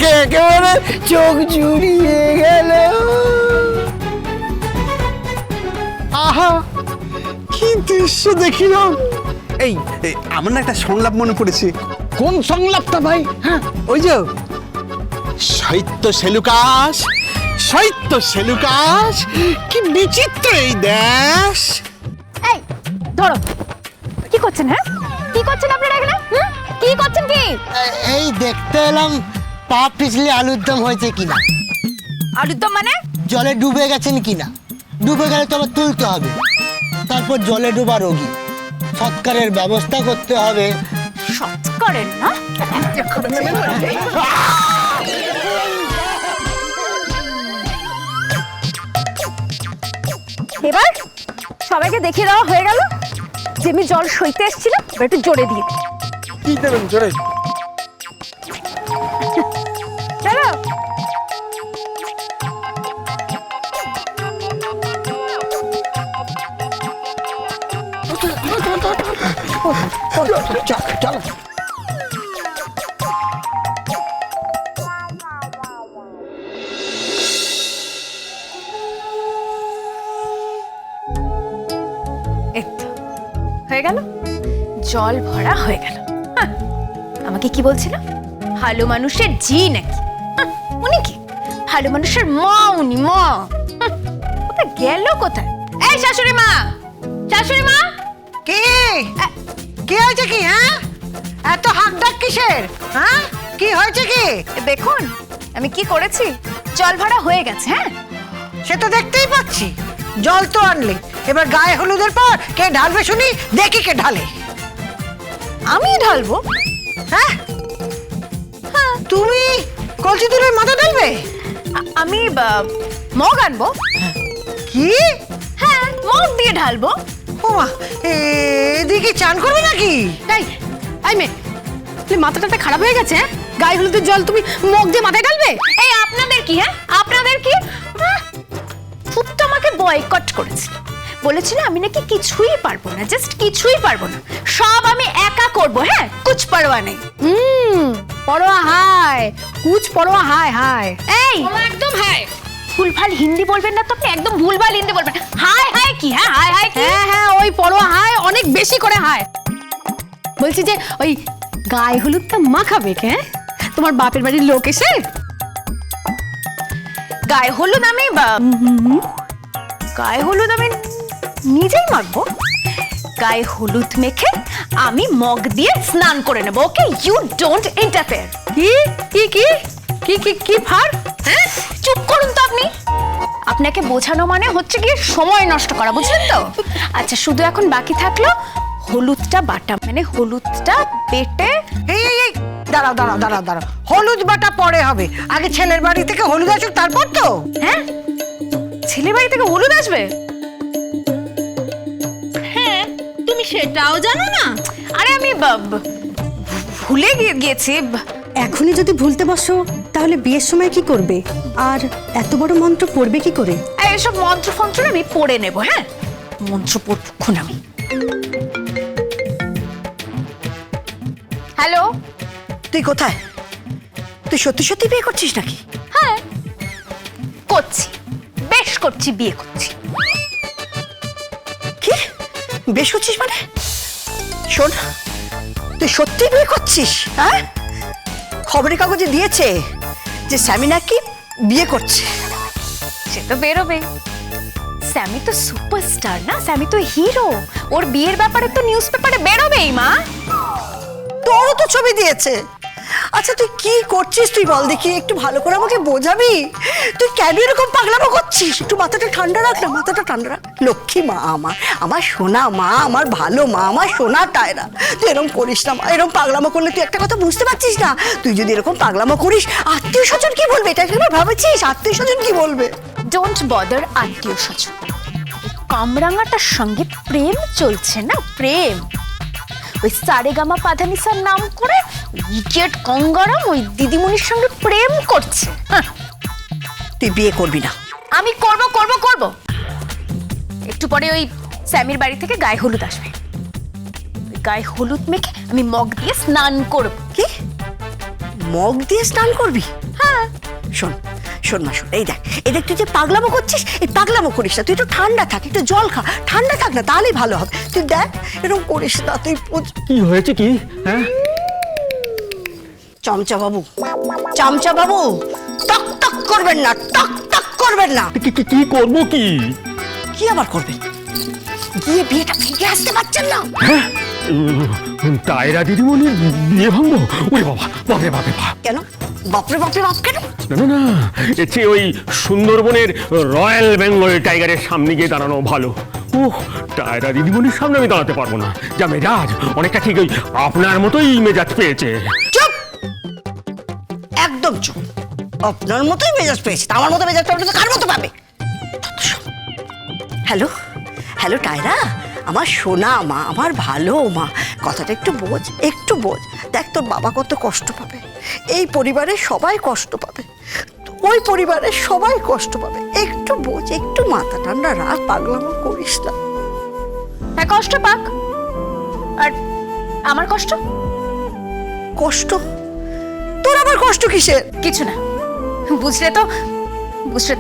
দেখে একেবারে চোখ জুড়িয়ে গেল। আহা, কি দৃশ্য দেখিলাম। এই আমার না একটা সংলাপ মনে পড়েছে। কোন সংলাপটা ভাই? হ্যাঁ, ওই যে শৈত্য সেলুকাস, শৈত্য সেলুকাস, কি বিচিত্র এই দেশ। এই ধরো, কি করছেন? হ্যাঁ, কি করছেন আপনারা এখানে? কি করছেন? কি এই দেখতে এলাম পা পিছলে আলুর দম হয়েছে কিনা, আলুর দম মানে? জলে ডুবে গেছেন কিনা। ডুবে গেলে তো আবার তুলতে হবে, তারপর জলে ডোবা রোগী, সৎকারের ব্যবস্থা করতে হবে। সৎকারের না? এবার সবাইকে দেখিয়ে দেওয়া হয়ে গেল যে আমি জল সইতে এসেছিলাম। এবার একটু জোরে দিয়ে দিই। কি দেবেন জোরে? চলো। চলো। এই তো হয়ে গেল, জল ভরা হয়ে গেল। আমাকে কি বলছিল? ভালো মানুষের জি নাকি? উনি কি ভালো মানুষের মা? উনি মা। কোথায় গেল? কোথায়? এই শাশুড়ি মা, শাশুড়ি মা। কি কি হয়েছে? কি হ্যাঁ, এত হাক ডাক কিসের? হ্যাঁ, কি হয়েছে? কি দেখুন আমি কি করেছি। জল ভরা হয়ে গেছে। হ্যাঁ, সে তো দেখতেই পাচ্ছি। জল তো আনলে, এবার গায়ে হলুদের পর কে ঢালবে শুনি? দেখি কে ঢালে। আমি ঢালবো? হ্যাঁ, তুমি কলসি তুলে মাথা ঢালবে? আমি মগ আনবো। কি? হ্যাঁ, মগ দিয়ে ঢালবো। ওমা, এদিকে চান করবে নাকি? এই এই মেয়ে, তুমি মাথাটা খারাপ হয়ে গেছে? হ্যাঁ, গায়ে হলুদের জল তুমি মগ দিয়ে মাথায় ঢালবে? এই আপনাদের কি? হ্যাঁ, আপনাদের কি? খুব তো আমাকে বয়কট করেছিল, বলেছিল আমি নাকি কিছুই পারবো না, জাস্ট কিছুই পারবো না, সব আমি একা করব। হ্যাঁ, কুছ পরোয়া নেই। পরোয়া হায়, কুছ পরোয়া হায় হায়। এই একদম হায়। ভুলভাল হিন্দি বলবেন না তো আপনি, একদম ভুলভাল হিন্দি বলবেন। হায় হায় কি? হ্যাঁ, হায় হায় কি? হ্যাঁ হ্যাঁ, ওই পরোয়া হায়, অনেক বেশি করে হায়। বলছি যে ওই গায়ে হলুদটা মাখাবে কে? তোমার বাপের বাড়ির লোক এসে? গায়ে হলুদ আমি গায়ে হলুদ আমি নিজেই মাখবো। গায়ে হলুদ মেখে আমি মগ দিয়ে স্নান করে নেবো। ওকে, ইউ ডোন্ট ইন্টারফেয়ার। কি কি কি কি কি কি ফার? হ্যাঁ, চুপ করুন তো আপনি। আপনাকে বোঝানো মানে হচ্ছে গিয়ে সময় নষ্ট করা, বুঝলেন তো? আচ্ছা, শুধু এখন বাকি থাকলো হলুদটা বাটা, মানে হলুদটা বেটে। এই দাঁড়াও দাঁড়াও দাঁড়াও দাঁড়াও, হলুদ বাটা পরে হবে, আগে ছেলের বাড়ি থেকে হলুদ আসুক তারপর তো। হ্যাঁ, ছেলে বাড়ি থেকে হলুদ আসবে? হ্যাঁ, তুমি সেটাও জানো না? আরে আমি ভুলে গিয়েছি। এখনই যদি ভুলতে বসো তাহলে বিয়ের সময় কি করবে? আর এত বড় মন্ত্র পড়বে কি করে? এসব মন্ত্র ফন্ত্র আমি পড়ে নেব। হ্যাঁ, মন্ত্র পড়ুন। আমি হ্যালো, তুই কোথায়? তুই সত্যি সত্যি বিয়ে করছিস নাকি? হ্যাঁ করছি, বেশ করছি, বিয়ে করছি। কি বেশ করছিস মানে? শোন, তুই সত্যি বিয়ে করছিস? হ্যাঁ, খবরের কাগজে দিয়েছে যে স্যামি নাকি বিয়ে করছে। সে তো বেরোবে। স্যামি তো সুপারস্টার না, স্যামি তো হিরো। ওর বিয়ের ব্যাপারে তো নিউজ পেপারে বেরোবেই মা। তোরও তো ছবি দিয়েছে। আচ্ছা তুই কি করছিস তুই বল দেখি, একটু ভালো করে আমাকে বোঝাবি। তুই কেন এরকম পাগলামো করছিস? একটু মাথাটা ঠান্ডা রাখ না, মাথাটা ঠান্ডা রাখ। লক্ষ্মী মা আমার, আমার সোনা মা, আমার ভালো মা, আমার সোনা টায়রা, তুই এরকম করিস না মা। এরকম পাগলামো করলে তুই একটা কথা বুঝতে পারছিস না? তুই যদি এরকম পাগলামো করিস, আত্মীয় স্বজন কি বলবে? এটা একবার ভাবছিস আত্মীয় স্বজন কি বলবে? ডোন্ট বদার আত্মীয় স্বজন। কামরাঙাটার সঙ্গে প্রেম চলছে না, প্রেম। ওই সারেগামা পাধানিসার নাম করে ইডিয়েট গঙ্গারাম ওই দিদিমণির সঙ্গে প্রেম করছে। তুই বিয়ে করবি না? আমি করব করব করব। একটু পরে ওই স্যামির বাড়ি থেকে গায়ে হলুদ আসবে। ওই গায়ে হলুদ মেখে আমি মগ দিয়ে স্নান করব। কি মগ দিয়ে স্নান করবি? হ্যাঁ শোন শোন মা শোন, এই দেখ তুই যে পাগলামো করছিস, এই পাগলামো করিস না, তুই একটু ঠান্ডা থাক, একটু জল খা, ঠান্ডা থাক না, তাহলেই ভালো হবে। তুই দেখ এরকম করিস না তুই। কি হয়েছে কি? হ্যাঁ, চামচা বাবু টক টক করবেন না, টক টক করবেন না। কি করবো কি? কি আবার করবেন? গিয়ে বিয়েটা ভেঙে আসতে পারছেন না? তায়রা দিদিমণির বিয়ে ভাঙবো? ওরে বাবা, বাপরে বাপরে বাপ! কেন বাপরে বাপরে বাপ কেন? না না না, এর চেয়ে ওই সুন্দরবনের রয়্যাল বেঙ্গল টাইগারের সামনে গিয়ে দাঁড়ানো ভালো। ওহ, টায়রা দিদিমণির সামনে আমি দাঁড়াতে পারবো না। যা মেজাজ, অনেকটা ঠিক ওই আপনার মতোই মেজাজ পেয়েছে। চুপ, একদম চুপ। আপনার মতোই মেজাজ পেয়েছে, আমার মতো মেজাজ পাবে তো কার মতো পাবে? হ্যালো হ্যালো টায়রা, আমার সোনা মা, আমার ভালো মা, কথাটা একটু বোঝ, একটু বোঝ। দেখ তোর বাবা কত কষ্ট পাবে, এই পরিবারের সবাই কষ্ট পাবে, ওই পরিবারের সবাই কষ্ট পাবে, একটু বোঝ, একটু মাথা ঠান্ডা রাখ, পাগলামো করিস না। হ্যাঁ কষ্ট পাক, আর আমার কষ্ট? কষ্ট? তোর আবার কষ্ট কিসের? কিছু না, বুঝলে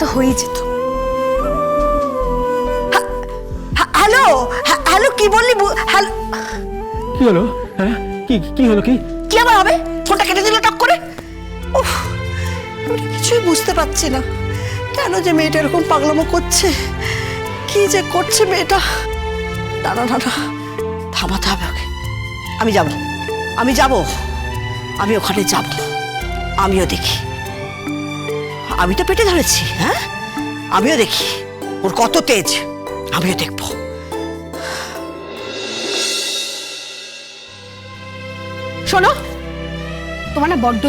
তো হয়েই যেত। হ্যালো হ্যালো, কি বললি? হ্যালো, কি হলো? হ্যাঁ, কি হলো? কি আবার হবে? ফোনটা কেটে দিল টক করে। উফ, আমি কিছুই বুঝতে পারছি না কেন যে মেয়েটা এরকম পাগলামো করছে, কি যে করছে মেয়েটা। দাঁড়া থামাতে হবে ওকে। আমি যাব, আমি ওখানে যাব, আমিও দেখি। আমি তো পেটে ধরেছি, হ্যাঁ, আমিও দেখি ওর কত তেজ, আমিও দেখবো। শোনো, তোমার না বড্ড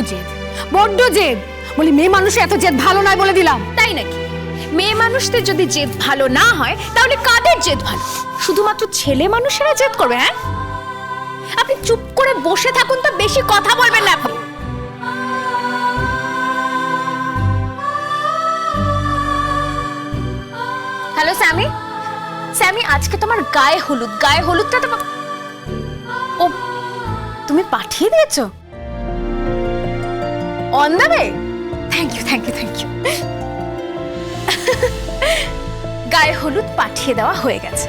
জেদ। বলি মেয়ে মানুষের এত জেদ ভালো নয় বলে দিলাম। তাই নাকি? মেয়ে মানুষদের যদি জেদ ভালো না হয় তাহলে কাদের জেদ ভালো? শুধুমাত্র ছেলে মানুষেরা জেদ করবে? হ্যাঁ, আপনি চুপ করে বসে থাকুন তো, বেশি কথা বলবেন না আপনি। হ্যালো স্যামি, আজকে তোমার গায়ে হলুদটা তো ও তুমি পাঠিয়ে দিয়েছো? On the way? Thank you গায়ে হলুদ পাঠিয়ে দেওয়া হয়ে গেছে,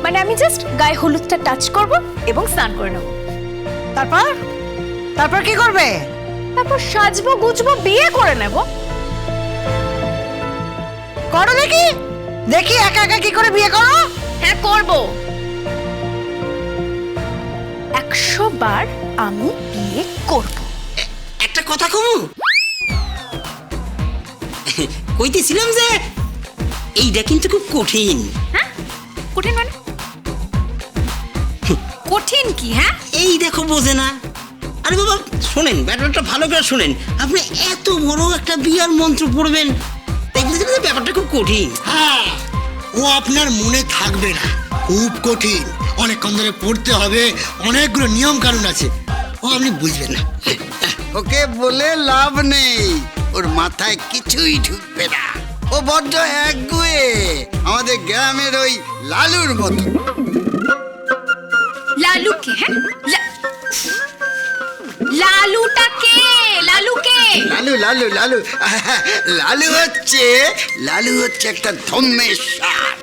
মানে আমি জাস্ট গায়ে হলুদটা টাচ করব এবং স্নান করে নেব। তারপর কি করবে? তারপর সাজবো গুজবো, বিয়ে করে নেব। করো দেখি একা একা কি করে বিয়ে করো? হ্যাঁ করব, 100 বার আমি বিয়ে করব। একটা কথা কমু কইতেছিলাম যে এইটা কিন্তু খুব কঠিন। হ্যাঁ কঠিন মানে? কঠিন কি? হ্যাঁ এই দেখো বোঝে না। আরে বাবা শোনেন, ব্যাপারটা ভালো করে শোনেন। আপনি এত বড় একটা বিয়ার মন্ত্র পড়বেন, দেখবেন যে ব্যাপারটা খুব কঠিন। হ্যাঁ, ও আপনার মনে থাকবে না, খুব কঠিন, অনেকক্ষণ ধরে পড়তে হবে, অনেকগুলো নিয়ম কানুন আছে, ও আপনি বুঝবেন না। ওকে বলে লাভ নেই, ওর মাথায় কিছুই ঢুকবে না, ও বড্ড একগুয়ে, আমাদের গ্রামের ওই লালুর মতো। লালুকে? হ্যাঁ লালুটাকে? লালুকে? লালু লালু লালু লালু হচ্ছে একটা ধম্মের সার।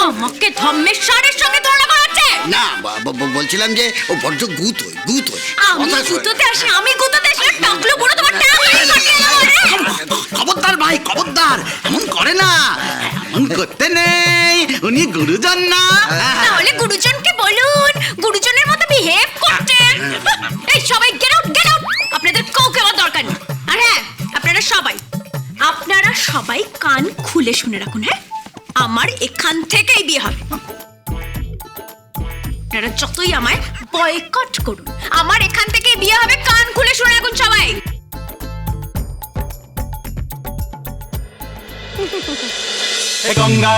আমাকে ধম্মেশ্বরের সঙ্গে তুলনা করা হচ্ছে? না, বলছিলাম যে ও বড্ড গুত হয়। আমি গুতোতে আসি, টাকলু বুড়ো তোমার টাক ফাটিয়ে দেবো। খবরদার ভাই, খবরদার, এমন করে না, এমন করতে নেই, উনি গুরুজন না। তাহলে গুরুজনকে বলুন গুরুজনের মতো বিহেভ করতে। এই সবাই গেট আউট। আপনাদের কাউকে আমার দরকার নেই। আর হ্যাঁ, আপনারা সবাই কান খুলে শুনে রাখুন। হ্যাঁ, আমার এখান থেকেই বিয়ে হবে। আপনারা যতই আমায় বয়কট করুন, আমার এখান থেকে বিয়ে হবে। কান খুলে শুনে রাখুন সবাই। গঙ্গা